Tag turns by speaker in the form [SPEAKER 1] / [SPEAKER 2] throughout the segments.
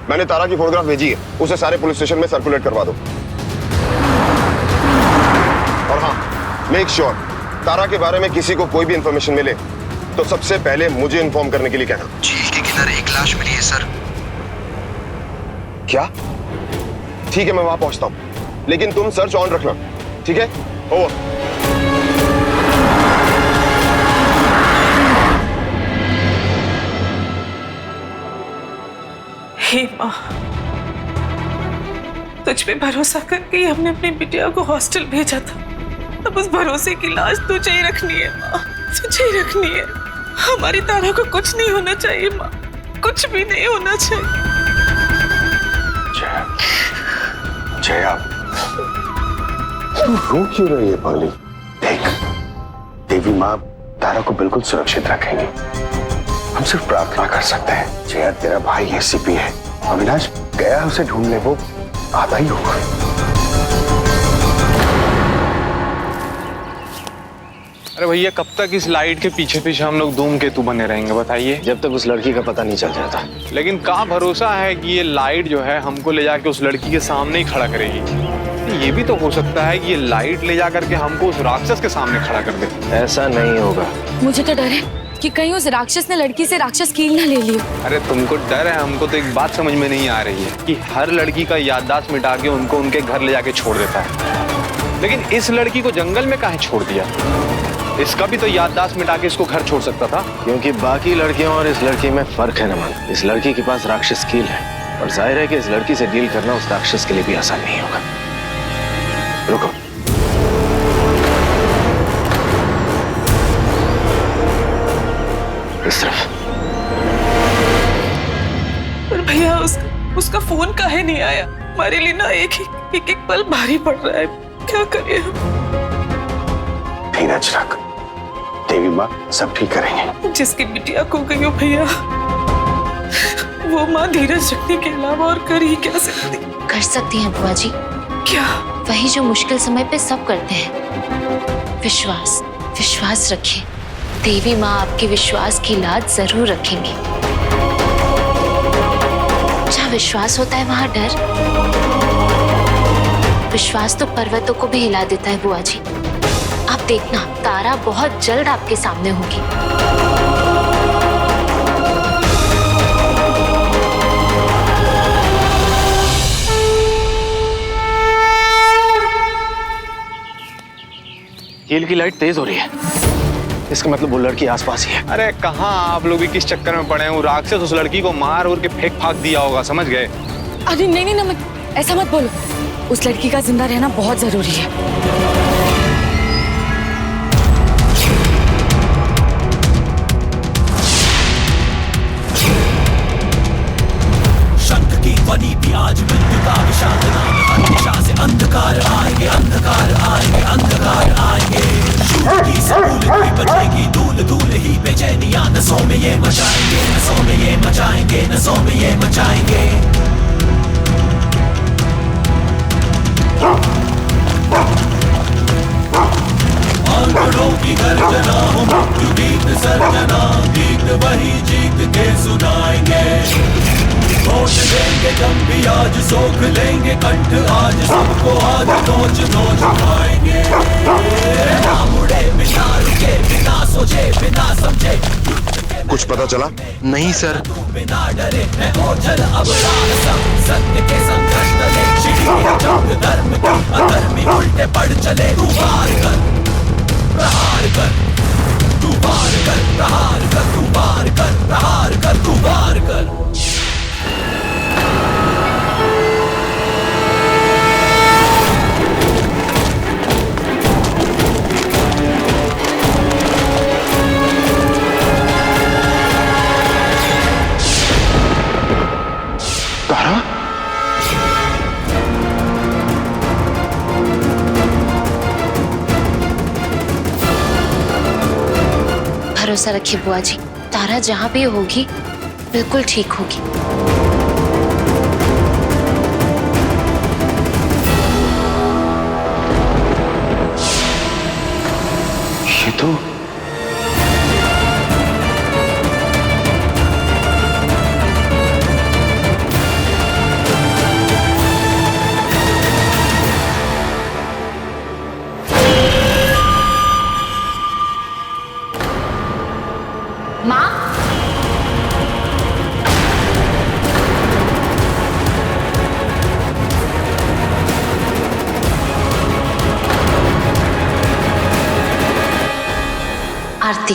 [SPEAKER 1] मैंने तारा की फोटोग्राफ भेजी है, उसे सारे पुलिस स्टेशन में सर्कुलेट करवा दो। और हाँ, मेक श्योर तारा के बारे में किसी को कोई भी इंफॉर्मेशन मिले तो सबसे पहले मुझे इन्फॉर्म करने के लिए कहना।
[SPEAKER 2] झील के किनारे एक लाश मिली है सर।
[SPEAKER 1] क्या? ठीक है, मैं वहां पहुंचता हूं, लेकिन तुम सर्च ऑन रखना, ठीक है? ओवर।
[SPEAKER 3] हे माँ, तुझ पे भरोसा करके ही हमने अपनी बिटिया को हॉस्टल भेजा था। अब उस भरोसे की लाश तुझे ही रखनी है माँ, तुझे ही रखनी है। हमारी तारा को कुछ नहीं होना चाहिए माँ, कुछ भी नहीं होना चाहिए।
[SPEAKER 1] जया, तू रो क्यों रही है पाली?
[SPEAKER 4] देख, देवी माँ तारा को बिल्कुल सुरक्षित रखेंगे। हम सिर्फ प्रार्थना कर सकते हैं। जया, तेरा भाई एसीपी है, अविनाश गया उसे ढूंढने, वो आता ही होगा।
[SPEAKER 5] अरे भैया, कब तक इस लाइट के पीछे पीछे हम लोग धूमकेतु बने रहेंगे बताइए?
[SPEAKER 4] जब तक उस लड़की का पता नहीं चल जाता।
[SPEAKER 5] लेकिन कहाँ भरोसा है कि ये लाइट जो है हमको ले जाके उस लड़की के सामने ही खड़ा करेगी? ये भी तो हो सकता है कि ये लाइट ले जा करके हमको उस राक्षस के सामने खड़ा कर दे।
[SPEAKER 4] ऐसा नहीं होगा।
[SPEAKER 6] मुझे तो डर है कि कहीं उस राक्षस ने लड़की से राक्षस कील ना ले लियो।
[SPEAKER 5] अरे तुमको डर है, हमको तो एक बात समझ में नहीं आ रही है कि हर लड़की का याददाश्त मिटा के उनको उनके घर ले जाके छोड़ देता है, लेकिन इस लड़की को जंगल में काहे छोड़ दिया? इसका भी तो याददाश्त मिटा के इसको घर छोड़ सकता था।
[SPEAKER 4] क्योंकि बाकी लड़कियों और इस लड़की में फर्क है नमन। इस लड़की के पास राक्षस कील है और जाहिर है कि इस लड़की से डील करना उस राक्षस के लिए भी आसान नहीं होगा। रुको, इस तरफ।
[SPEAKER 3] पर भैया उसका फोन काहे नहीं आया? हमारे लिए ना एक पल भारी पड़ रहा है, क्या करें हम?
[SPEAKER 4] धीरज रख, देवी माँ सब ठीक करेंगे।
[SPEAKER 3] जिसकी बिटिया खो गई हो भैया, वो माँ धीरज रखने के अलावा और कर ही क्या सकती?
[SPEAKER 7] कर सकती हैं बुआ जी।
[SPEAKER 3] क्या?
[SPEAKER 7] वही जो मुश्किल समय पे सब करते हैं। विश्वास, विश्वास रखिए। देवी माँ आपके विश्वास की लाज जरूर रखेंगी। जहाँ विश्वास होता है वहाँ डर। विश्वास तो पर्वतों को भी हिला देता है बुआ जी। आप देखना, तारा बहुत जल्द आपके सामने होगी।
[SPEAKER 4] कील की लाइट तेज हो रही है, इसका मतलब वो लड़की आसपास ही है।
[SPEAKER 5] अरे कहाँ आप लोग भी किस चक्कर में पड़े हैं? वो राक्षस उस लड़की को मार और के फेंक फाक दिया होगा, समझ गए?
[SPEAKER 6] अरे नहीं नमन, ऐसा मत बोलो। उस लड़की का जिंदा रहना बहुत जरूरी है।
[SPEAKER 8] शंख की ध्वनि भी आज मृत्यु का विषाद नाम। दिशा से अंधकार आएंगे, अंधकार आएंगे, अंधकार आएंगे। शूल की सबूल की बचेगी, धूल धूल ही बेचैनियां नसों में ये मचाएंगे, नसों में ये मचाएंगे, नसों में ये मचाएंगे। आंकड़ों की गर्जना हो मृत्यु गीत सर्जना, गीत वही जीत के सुनाएंगे। नोच लेंगे जब भी आज, सोख लेंगे कंठ आज, सबको आज नोच नोच खाएंगे। ना मुड़े, बिना रुके, बिना सोचे, बिना समझे।
[SPEAKER 1] कुछ पता चला?
[SPEAKER 2] नहीं सर।
[SPEAKER 8] बिना डरे मैं ओझल अब रासम, सत्य के संघर्ष लड़े, छिड़िए जंग धर्म की, अधर्मी उल्टे पड़ चले। तू वार कर, प्रहार कर, तू वार कर, प्रहार कर, तू वार कर, प्रहार कर, तू वार कर।
[SPEAKER 4] तारा?
[SPEAKER 7] भरोसा रखिए बुआ जी, तारा जहाँ भी होगी बिल्कुल ठीक होगी।
[SPEAKER 4] ये तो
[SPEAKER 7] आरती।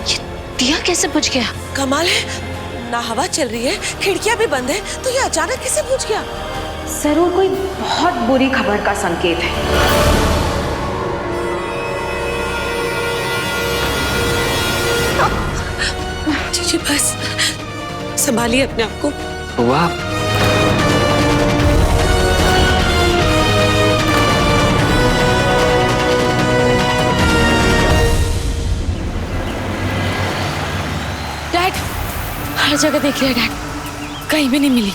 [SPEAKER 7] ये दिया कैसे बुझ गया?
[SPEAKER 3] कमाल है, ना हवा चल रही है, खिड़कियां भी बंद है, तो ये अचानक कैसे बुझ गया?
[SPEAKER 6] सर वो कोई बहुत बुरी खबर का संकेत है।
[SPEAKER 3] जी बस संभालिए अपने आप को।
[SPEAKER 2] वाह,
[SPEAKER 6] डैड, हर जगह देख लिया डैड, कहीं भी नहीं मिली।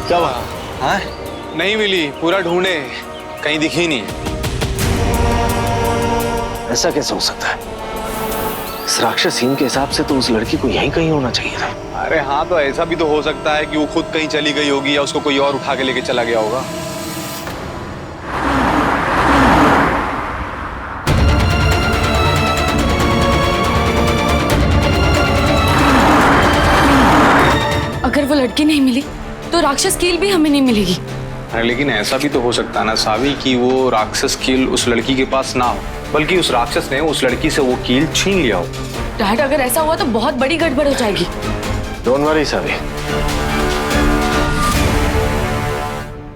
[SPEAKER 4] क्या हुआ?
[SPEAKER 5] हाँ, नहीं मिली, पूरा ढूंढे, कहीं दिखी नहीं।
[SPEAKER 4] ऐसा कैसे हो सकता है? इस राक्षस सीन के हिसाब से तो उस लड़की को यहीं कहीं होना चाहिए था।
[SPEAKER 5] अरे हाँ, तो ऐसा भी तो हो सकता है कि वो खुद कहीं चली गई होगी या उसको कोई और उठा के लेके चला गया होगा।
[SPEAKER 6] अगर वो लड़की नहीं मिली तो राक्षस कील भी हमें नहीं मिलेगी।
[SPEAKER 5] अरे लेकिन ऐसा भी तो हो सकता है ना सावी कि वो राक्षस कील उस लड़की के पास ना हो, बल्कि उस राक्षस ने उस लड़की से वो कील छीन लिया हो।
[SPEAKER 6] डैड, अगर ऐसा हुआ तो बहुत बड़ी गड़बड़ हो जाएगी।
[SPEAKER 4] डोंट वरी सावी,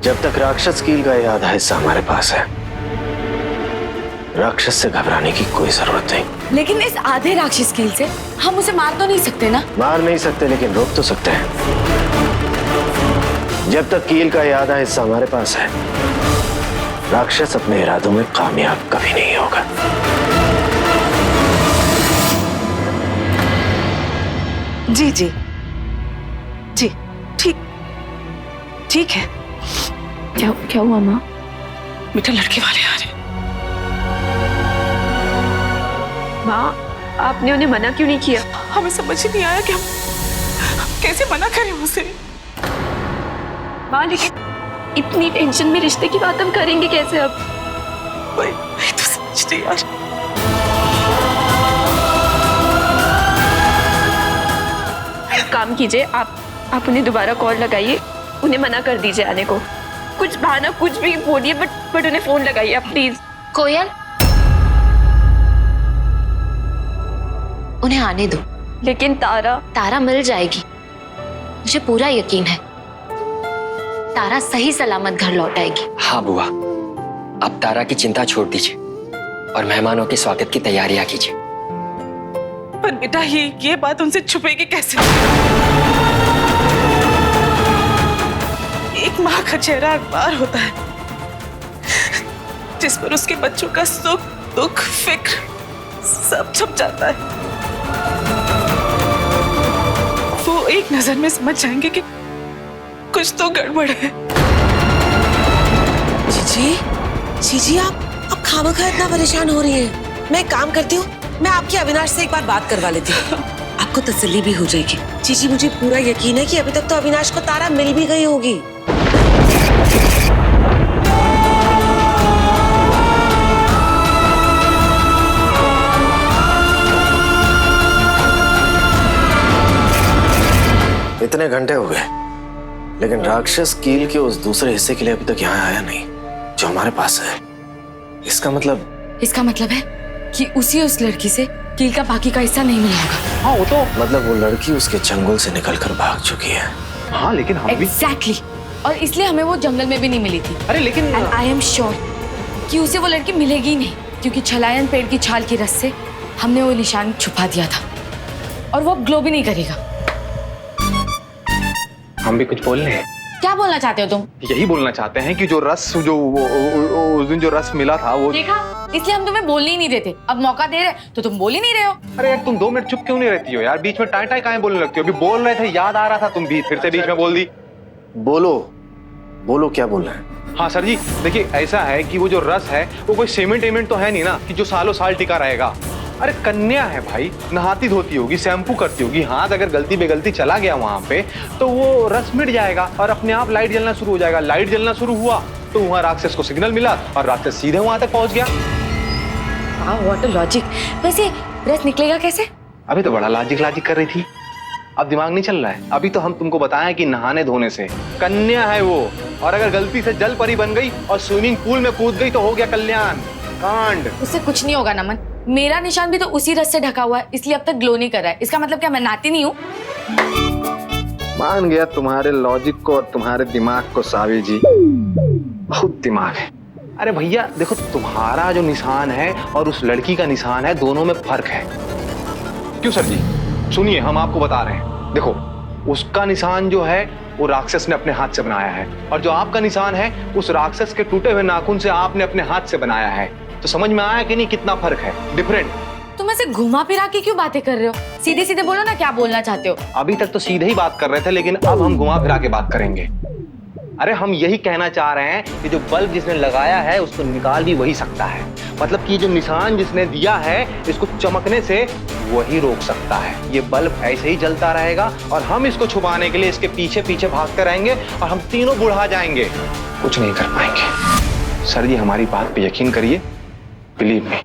[SPEAKER 4] जब तक राक्षस कील का ये आधा हिस्सा हमारे पास है, राक्षस से घबराने की कोई जरूरत नहीं।
[SPEAKER 6] लेकिन इस आधे राक्षस कील से हम उसे मार तो नहीं सकते ना?
[SPEAKER 4] मार नहीं सकते, लेकिन रोक तो सकते हैं। जब तक कील का ये आधा हिस्सा हमारे पास है, राक्षस अपने इरादों में कामयाब कभी नहीं होगा।
[SPEAKER 3] जी जी जी, ठीक ठीक है।
[SPEAKER 6] क्या हुआ माँ?
[SPEAKER 3] बेटा लड़के वाले आ रहे।
[SPEAKER 9] माँ, आपने उन्हें मना क्यों नहीं किया?
[SPEAKER 3] हमें समझ ही नहीं आया कि हम कैसे मना करें उसे।
[SPEAKER 9] माँ, लेकिन इतनी टेंशन में रिश्ते की बात हम करेंगे कैसे अब?
[SPEAKER 3] मैं तो समझ नहीं यार।
[SPEAKER 9] एक काम कीजिए, आप उन्हें दोबारा कॉल लगाइए, उन्हें मना कर दीजिए आने को। कुछ बहाना कुछ भी बोलिए, बट उन्हें फोन लगाइए आप प्लीज।
[SPEAKER 7] कोयल, उन्हें आने दो।
[SPEAKER 9] लेकिन
[SPEAKER 7] तारा मिल जाएगी, मुझे पूरा यकीन है। तारा सही सलामत घर लौट आएगी।
[SPEAKER 2] हाँ बुआ, अब तारा की चिंता छोड़ दीजिए और मेहमानों के स्वागत की तैयारियां कीजिए।
[SPEAKER 3] पर बेटा ये बात उनसे छुपेगी कैसे? एक माँ का चेहरा अखबार होता है जिस पर उसके बच्चों का सुख दुख फिक्र सब छप जाता है। वो एक नजर में समझ जाएंगे कि कुछ तो गड़बड़ है।
[SPEAKER 10] जी आप खामखा इतना परेशान हो रही हैं। मैं एक काम करती हूँ, मैं आपकी अविनाश से एक बार बात करवा लेती हूँ, आपको तसल्ली भी हो जाएगी। जी मुझे पूरा यकीन है कि अभी तक तो अविनाश को तारा मिल भी गई होगी।
[SPEAKER 4] इतने घंटे हो गए, लेकिन राक्षस कील के उस दूसरे हिस्से के लिए अभी तक यहाँ आया नहीं जो हमारे पास है। इसका मतलब
[SPEAKER 6] है कि उस लड़की से कील का बाकी का हिस्सा नहीं मिला होगा।
[SPEAKER 5] हाँ, वो तो
[SPEAKER 4] मतलब वो लड़की उसके चंगुल से निकलकर भाग चुकी है।
[SPEAKER 5] हाँ, लेकिन हम भी
[SPEAKER 6] Exactly. और इसलिए हमें वो जंगल में भी नहीं मिली थी।
[SPEAKER 5] अरे लेकिन
[SPEAKER 6] आई एम श्योर कि उसे वो लड़की मिलेगी ही नहीं, क्योंकि छलायन पेड़ की छाल की रस से हमने वो निशान छुपा दिया था और वो अब ग्लो भी नहीं करेगा।
[SPEAKER 5] हम भी कुछ बोल रहे हैं।
[SPEAKER 6] क्या बोलना चाहते हो तुम?
[SPEAKER 5] यही बोलना चाहते हैं कि जो रस उस दिन जो रस मिला था वो
[SPEAKER 6] देखा, इसलिए हम तुम्हें बोलने ही नहीं देते। अब मौका दे रहे तो तुम बोल ही नहीं रहे हो।
[SPEAKER 5] अरे यार, तुम 2 मिनट चुप क्यों नहीं रहती हो यार? बीच में टाई टाई काहे बोलने लगती हो? अभी बोल रहे थे, याद आ रहा था, तुम भी फिर से बीच में बोल दी।
[SPEAKER 4] बोलो क्या बोलना है?
[SPEAKER 5] हाँ सर जी, देखिए ऐसा है कि वो जो रस है वो कोई सीमेंट तो है नहीं ना कि जो सालों साल टिका रहेगा। अरे कन्या है भाई, नहाती धोती होगी, शैम्पू करती होगी, हाथ अगर गलती बेगलती चला गया वहां पे तो वो रस मिट जाएगा और अपने आप लाइट जलना शुरू हो जाएगा। लाइट जलना शुरू हुआ तो वहां राक्षस को सिग्नल मिला और राक्षस सीधे वहां तक पहुंच गया।
[SPEAKER 6] हाँ, व्हाट अ लॉजिक। वैसे रस निकलेगा कैसे?
[SPEAKER 5] अभी तो बड़ा लॉजिक कर रही थी, अब दिमाग नहीं चल रहा है। अभी तो हम तुमको बताएं कि नहाने धोने से। कन्या है वो, और अगर गलती से जल परी बन गई और स्विमिंग पूल में कूद गई तो हो गया कल्याण कांड।
[SPEAKER 6] उससे कुछ नहीं होगा नमन, मेरा निशान भी तो उसी रस से ढका हुआ है, इसलिए अब तक ग्लो नहीं कर रहा है। इसका मतलब क्या मैं नहाती नहीं हूँ?
[SPEAKER 5] मान गया तुम्हारे लॉजिक को और तुम्हारे दिमाग को सावी जी, बहुत दिमाग है। अरे भैया देखो, तुम्हारा जो निशान है और उस लड़की का निशान है, दोनों में फर्क है। क्यों सर जी? सुनिए, हम आपको बता रहे हैं। देखो, उसका निशान जो है वो राक्षस ने अपने हाथ से बनाया है, और जो आपका निशान है उस राक्षस के टूटे हुए नाखून से आपने अपने हाथ से बनाया है। तो समझ में आया कि नहीं कितना फर्क है, डिफरेंट।
[SPEAKER 6] तुम ऐसे घुमा फिरा के क्यों बातें कर रहे हो? सीधे सीधे बोलो ना, क्या बोलना चाहते हो?
[SPEAKER 5] अभी तक तो सीधे ही बात कर रहे थे, लेकिन अब हम घुमा फिरा के बात करेंगे। अरे हम यही कहना चाह रहे हैं कि जो बल्ब जिसने लगाया है उसको निकाल भी वही सकता है। मतलब कि जो निशान जिसने दिया है इसको चमकने से वही रोक सकता है। ये बल्ब ऐसे ही जलता रहेगा और हम इसको छुपाने के लिए इसके पीछे पीछे भागते रहेंगे और हम तीनों बुढ़ा जाएंगे, कुछ नहीं कर पाएंगे। सर जी, हमारी बात पे यकीन करिए, बिलीव मी।